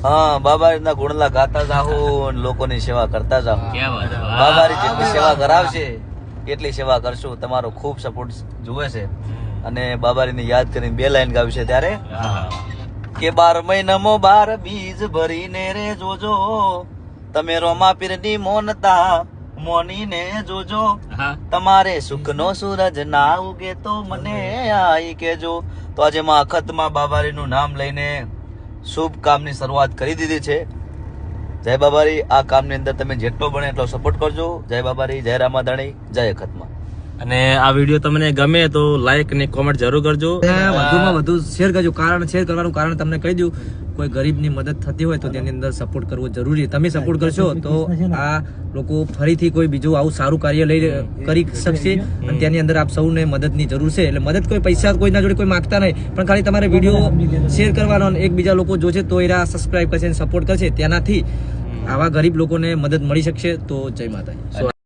હા, બાબારીના ગુણલા ગાતા જાહો અને લોકોની સેવા કરતા જાહો. બાબારી જેટલી સેવા કરાવશે એટલી સેવા કરશું. તમારો ખૂબ સપોર્ટ જુએ છે અને બાબારીને યાદ કરીને 2 લાઈન ગાવી છે ત્યારે કે 12 મહિનામાં 12 બીજ ભરીને રે જોજો, તમે રોમા પીરની મોનતા મોનીને જોજો, તમારે સુખનો સૂરજ ના ઉગે તો મને આઈ કેજો. તો આજે માં અખતમાં બાબારીનું નામ લઈને શુભ કામની શરૂઆત કરી દીધી છે. જય બાબારી. આ કામની અંદર તમે જેટલો બને એટલો સપોર્ટ કરજો. જય બાબારી, જય રામાધાણી, જય અખતમાં. અને આ વિડીયો તમને ગમે તો લાઈક ને કોમેન્ટ જરૂર કરજો. વધુમાં વધુ શેર કરજો. શેર કરવાનું કારણ તમને કહી દઉં, કોઈ ગરીબની મદદ થતી હોય તો તેની અંદર સપોર્ટ કરવો જરૂરી. તમે સપોર્ટ કરશો તો આ લોકો ફરીથી કોઈ બીજું આવું સારું કાર્ય લઈ કરી શકશે અને તેની અંદર આપ સૌને મદદની જરૂર છે. એટલે મદદ કોઈ પૈસા કોઈના જોડે કોઈ માંગતા નહીં, પણ ખાલી તમારે વિડીયો શેર કરવાનો અને એકબીજા લોકો જોશે તો એ સબસ્ક્રાઇબ કરશે, સપોર્ટ કરશે. તેનાથી આવા ગરીબ લોકોને મદદ મળી શકશે. તો જય માતાજી.